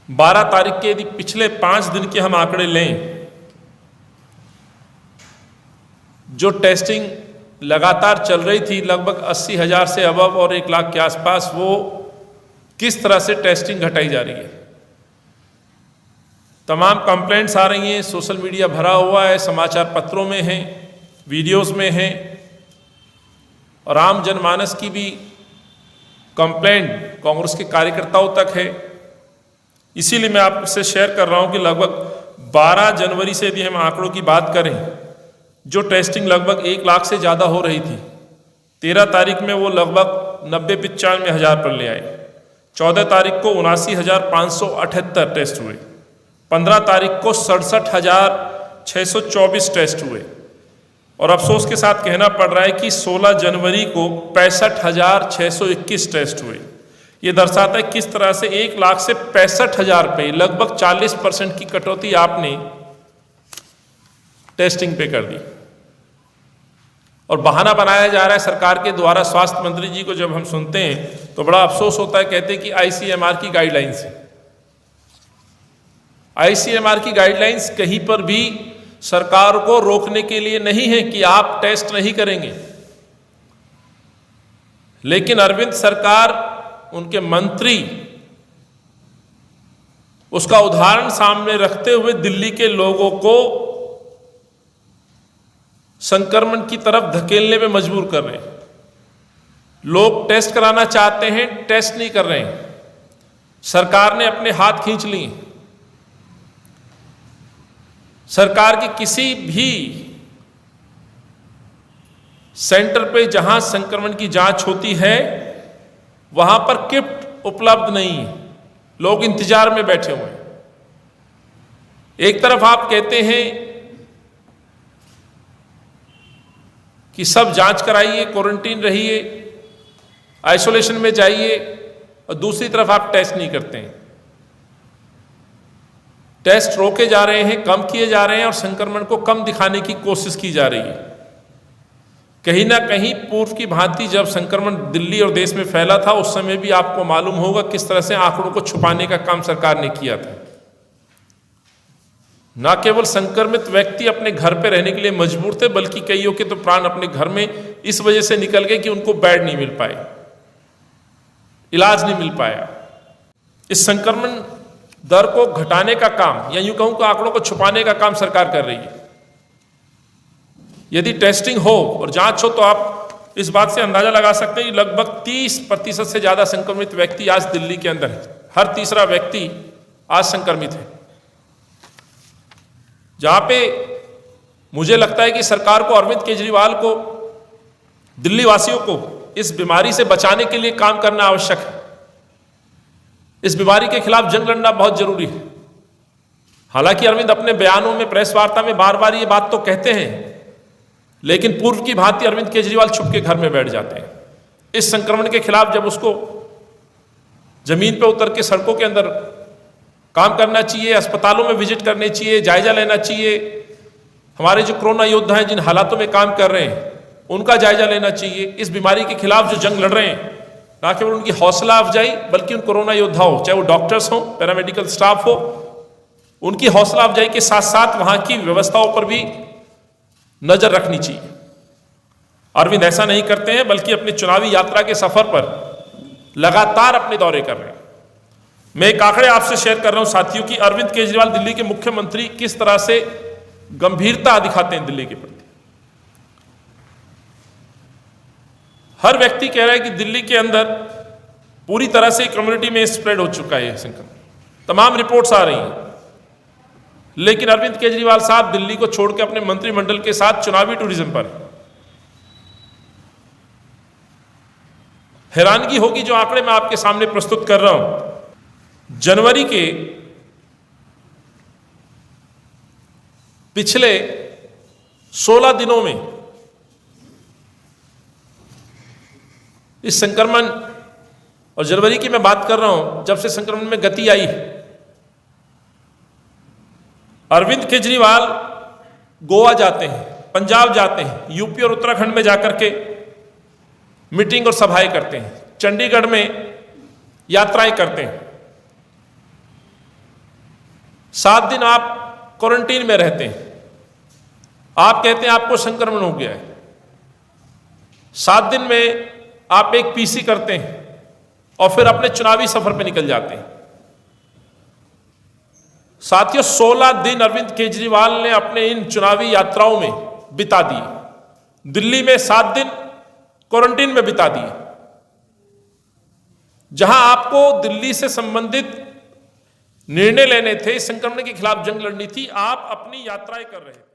12 तारीख के यदि पिछले 5 दिन के हम आंकड़े लें, जो टेस्टिंग लगातार चल रही थी लगभग 80,000 से अबव और 1 लाख के आसपास, वो किस तरह से टेस्टिंग घटाई जा रही है। तमाम कंप्लेंट्स आ रही हैं, सोशल मीडिया भरा हुआ है, समाचार पत्रों में हैं, वीडियोस में हैं, और आम जनमानस की भी कंप्लेंट कांग्रेस के कार्यकर्ताओं तक है। इसीलिए मैं आपसे शेयर कर रहा हूं कि लगभग 12 जनवरी से यदि हम आंकड़ों की बात करें, जो टेस्टिंग लगभग 1 लाख से ज़्यादा हो रही थी, 13 तारीख में वो लगभग 90-95 हज़ार पर ले आए। 14 तारीख को 79,578 टेस्ट हुए। 15 तारीख को 67,624 टेस्ट हुए। और अफसोस के साथ कहना पड़ रहा है कि 16 जनवरी को 65,621 टेस्ट हुए। ये दर्शाता है किस तरह से 1 लाख से 65,000 पे लगभग 40% की कटौती आपने टेस्टिंग पे कर दी। और बहाना बनाया जा रहा है सरकार के द्वारा। स्वास्थ्य मंत्री जी को जब हम सुनते हैं तो बड़ा अफसोस होता है, कहते हैं कि आईसीएमआर की गाइडलाइंस है। आईसीएमआर की गाइडलाइंस कहीं पर भी सरकार को रोकने के लिए नहीं है कि आप टेस्ट नहीं करेंगे, लेकिन अरविंद सरकार, उनके मंत्री उसका उदाहरण सामने रखते हुए दिल्ली के लोगों को संक्रमण की तरफ धकेलने में मजबूर कर रहे हैं। लोग टेस्ट कराना चाहते हैं, टेस्ट नहीं कर रहे हैं। सरकार ने अपने हाथ खींच लिए। सरकार की किसी भी सेंटर पे जहां संक्रमण की जांच होती है वहां पर किट उपलब्ध नहीं है। लोग इंतजार में बैठे हुए हैं। एक तरफ आप कहते हैं कि सब जांच कराइए, क्वारंटीन रहिए, आइसोलेशन में जाइए, और दूसरी तरफ आप टेस्ट नहीं करते हैं। टेस्ट रोके जा रहे हैं, कम किए जा रहे हैं, और संक्रमण को कम दिखाने की कोशिश की जा रही है। कहीं ना कहीं पूर्व की भांति जब संक्रमण दिल्ली और देश में फैला था, उस समय भी आपको मालूम होगा किस तरह से आंकड़ों को छुपाने का काम सरकार ने किया था। न केवल संक्रमित व्यक्ति अपने घर पे रहने के लिए मजबूर थे, बल्कि कईयों के तो प्राण अपने घर में इस वजह से निकल गए कि उनको बेड नहीं मिल पाए, इलाज नहीं मिल पाया। इस संक्रमण दर को घटाने का काम, या यूं कहूं कि आंकड़ों को छुपाने का काम सरकार कर रही है। यदि टेस्टिंग हो और जांच हो तो आप इस बात से अंदाजा लगा सकते हैं कि लगभग 30% से ज्यादा संक्रमित व्यक्ति आज दिल्ली के अंदर है। हर तीसरा व्यक्ति आज संक्रमित है। जहां पे मुझे लगता है कि सरकार को, अरविंद केजरीवाल को, दिल्ली वासियों को इस बीमारी से बचाने के लिए काम करना आवश्यक है। इस बीमारी के खिलाफ जंग लड़ना बहुत जरूरी है। हालांकि अरविंद अपने बयानों में, प्रेस वार्ता में बार बार ये बात तो कहते हैं, लेकिन पूर्व की भांति अरविंद केजरीवाल छुप के घर में बैठ जाते हैं। इस संक्रमण के खिलाफ जब उसको जमीन पर उतर के सड़कों के अंदर काम करना चाहिए, अस्पतालों में विजिट करनी चाहिए, जायजा लेना चाहिए, हमारे जो कोरोना योद्धा हैं जिन हालातों में काम कर रहे हैं उनका जायजा लेना चाहिए। इस बीमारी के खिलाफ जो जंग लड़ रहे हैं, ना केवल उनकी हौसला अफजाई, बल्कि उन कोरोना योद्धाओं, चाहे वो डॉक्टर्स हों, पैरामेडिकल स्टाफ हो, उनकी हौसला अफजाई के साथ साथ वहां की व्यवस्थाओं पर भी नजर रखनी चाहिए। अरविंद ऐसा नहीं करते हैं, बल्कि अपनी चुनावी यात्रा के सफर पर लगातार अपने दौरे कर रहे हैं। मैं एक आंकड़े आपसे शेयर कर रहा हूं साथियों कि अरविंद केजरीवाल दिल्ली के मुख्यमंत्री किस तरह से गंभीरता दिखाते हैं दिल्ली के प्रति। हर व्यक्ति कह रहा है कि दिल्ली के अंदर पूरी तरह से कम्युनिटी में स्प्रेड हो चुका है संक्रमण। तमाम रिपोर्ट्स आ रही हैं, लेकिन अरविंद केजरीवाल साहब दिल्ली को छोड़ के अपने मंत्रिमंडल के साथ चुनावी टूरिज्म पर। हैरानगी होगी जो आंकड़े मैं आपके सामने प्रस्तुत कर रहा हूं। जनवरी के पिछले 16 दिनों में इस संक्रमण, और जनवरी की मैं बात कर रहा हूं जब से संक्रमण में गति आई है, अरविंद केजरीवाल गोवा जाते हैं, पंजाब जाते हैं, यूपी और उत्तराखंड में जाकर के मीटिंग और सभाएं करते हैं, चंडीगढ़ में यात्राएं करते हैं। 7 दिन आप क्वारंटीन में रहते हैं, आप कहते हैं आपको संक्रमण हो गया है। 7 दिन में आप एक पीसी करते हैं और फिर अपने चुनावी सफर पे निकल जाते हैं। साथियों, 16 दिन अरविंद केजरीवाल ने अपने इन चुनावी यात्राओं में बिता दिए। दिल्ली में 7 दिन क्वारंटीन में बिता दिए, जहां आपको दिल्ली से संबंधित निर्णय लेने थे, संक्रमण के खिलाफ जंग लड़नी थी, आप अपनी यात्राएं कर रहे थे।